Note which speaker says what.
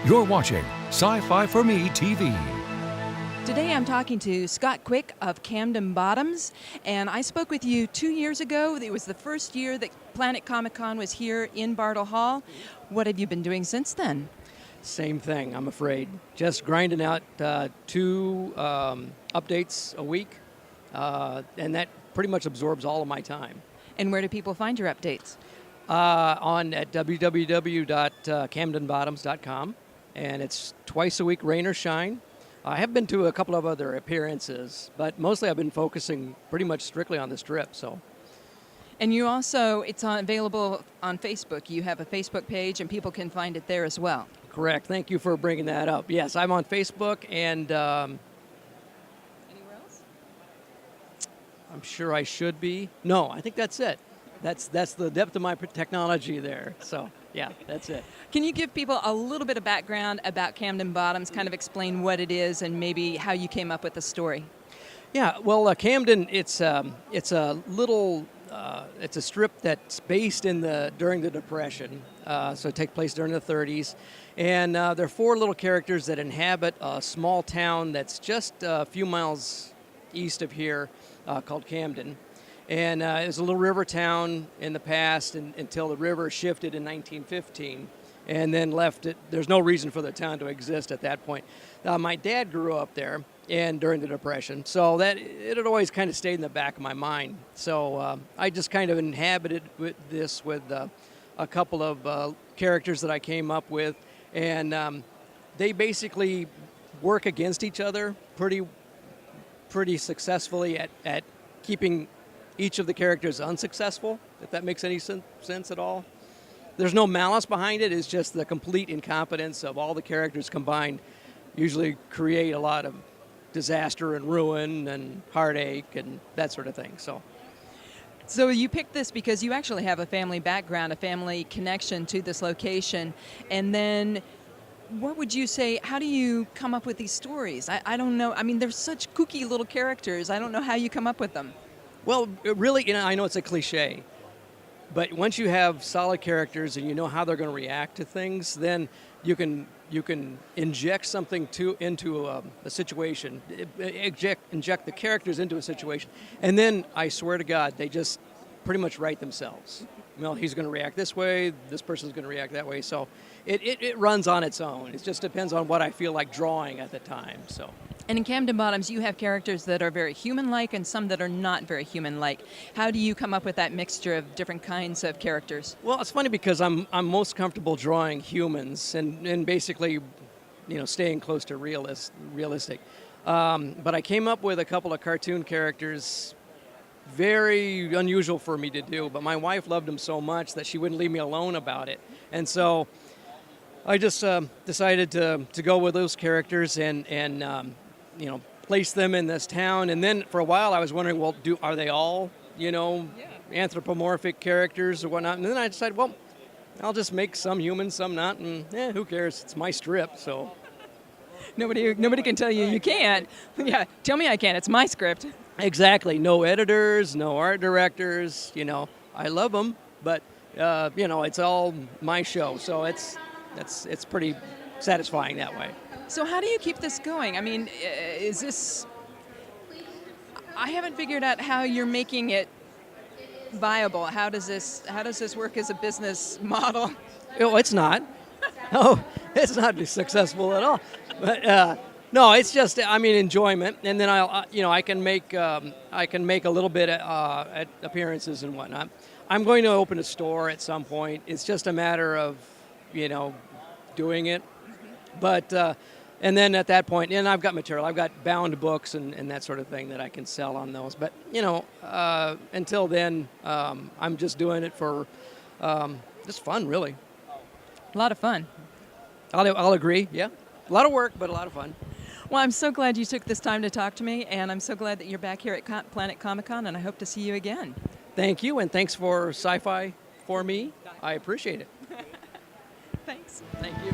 Speaker 1: You're watching Sci-Fi for Me TV.
Speaker 2: Today I'm talking to Scott Quick of Camden Bottoms, and I spoke with you 2 years ago. It was the first year that Planet Comic Con was here in Bartle Hall. What have you been doing since then?
Speaker 3: Same thing, I'm afraid. Just grinding out two updates a week, and that pretty much absorbs all of my time.
Speaker 2: And where do people find your updates?
Speaker 3: On at www.camdenbottoms.com, and it's twice a week, rain or shine. I have been to a couple of other appearances, but mostly I've been focusing pretty much strictly on the strip. So.
Speaker 2: And you also, available on Facebook. You have a Facebook page, and people can find it there as well.
Speaker 3: Correct. Thank you for bringing that up. Yes, I'm on Facebook, and
Speaker 2: Anywhere else?
Speaker 3: I'm sure I should be. No, I think that's it. That's the depth of my technology there. So, yeah, that's it.
Speaker 2: Can you give people a little bit of background about Camden Bottoms, kind of explain what it is and maybe how you came up with the story?
Speaker 3: Yeah, well, Camden, it's a strip that's based during the Depression, so it takes place during the 30s, and there are four little characters that inhabit a small town that's just a few miles east of here, called Camden. And it was a little river town in the past until the river shifted in 1915 and then left it. There's no reason for the town to exist at that point. My dad grew up there and during the Depression, so that it had always kind of stayed in the back of my mind. So I just kind of inhabited with a couple of characters that I came up with, and they basically work against each other pretty successfully at keeping each of the characters unsuccessful, if that makes any sense at all. There's no malice behind it. It's just the complete incompetence of all the characters combined usually create a lot of disaster and ruin and heartache and that sort of thing.
Speaker 2: So you picked this because you actually have a family background, a family connection to this location. And then what would you say, how do you come up with these stories? I don't know. I mean, they're such kooky little characters. I don't know how you come up with them.
Speaker 3: Well, really, I know it's a cliche, but once you have solid characters and you know how they're going to react to things, then you can inject something into a situation, inject the characters into a situation, and then I swear to God, they just pretty much write themselves. Well, he's going to react this way, this person's going to react that way, so it runs on its own. It just depends on what I feel like drawing at the time. So.
Speaker 2: And in Camden Bottoms, you have characters that are very human-like and some that are not very human-like. How do you come up with that mixture of different kinds of characters?
Speaker 3: Well, it's funny because I'm most comfortable drawing humans and basically, staying close to realistic. But I came up with a couple of cartoon characters, very unusual for me to do. But my wife loved them so much that she wouldn't leave me alone about it, and so I just decided to go with those characters and place them in this town. And then for a while I was wondering, well, are they all, anthropomorphic characters or whatnot? And then I decided, well, I'll just make some human, some not, and who cares? It's my strip, so.
Speaker 2: Nobody can tell you you can't. Yeah, tell me I can. It's my script.
Speaker 3: Exactly. No editors, no art directors. I love them, but it's all my show, so it's pretty satisfying that way.
Speaker 2: So how do you keep this going? I mean, I haven't figured out how you're making it viable. How does this work as a business model?
Speaker 3: Oh, it's not. No, it's not successful at all. But no, it's just enjoyment, and then I can make a little bit at appearances and whatnot. I'm going to open a store at some point. It's just a matter of doing it, but and then at that point, and I've got material. I've got bound books and that sort of thing that I can sell on those. But until then, I'm just doing it for just fun, really.
Speaker 2: A lot of fun.
Speaker 3: I'll agree. Yeah, a lot of work, but a lot of fun.
Speaker 2: Well, I'm so glad you took this time to talk to me, and I'm so glad that you're back here at Planet Comic Con, and I hope to see you again.
Speaker 3: Thank you, and thanks for Sci-Fi for Me. I appreciate it.
Speaker 2: Thanks.
Speaker 3: Thank you.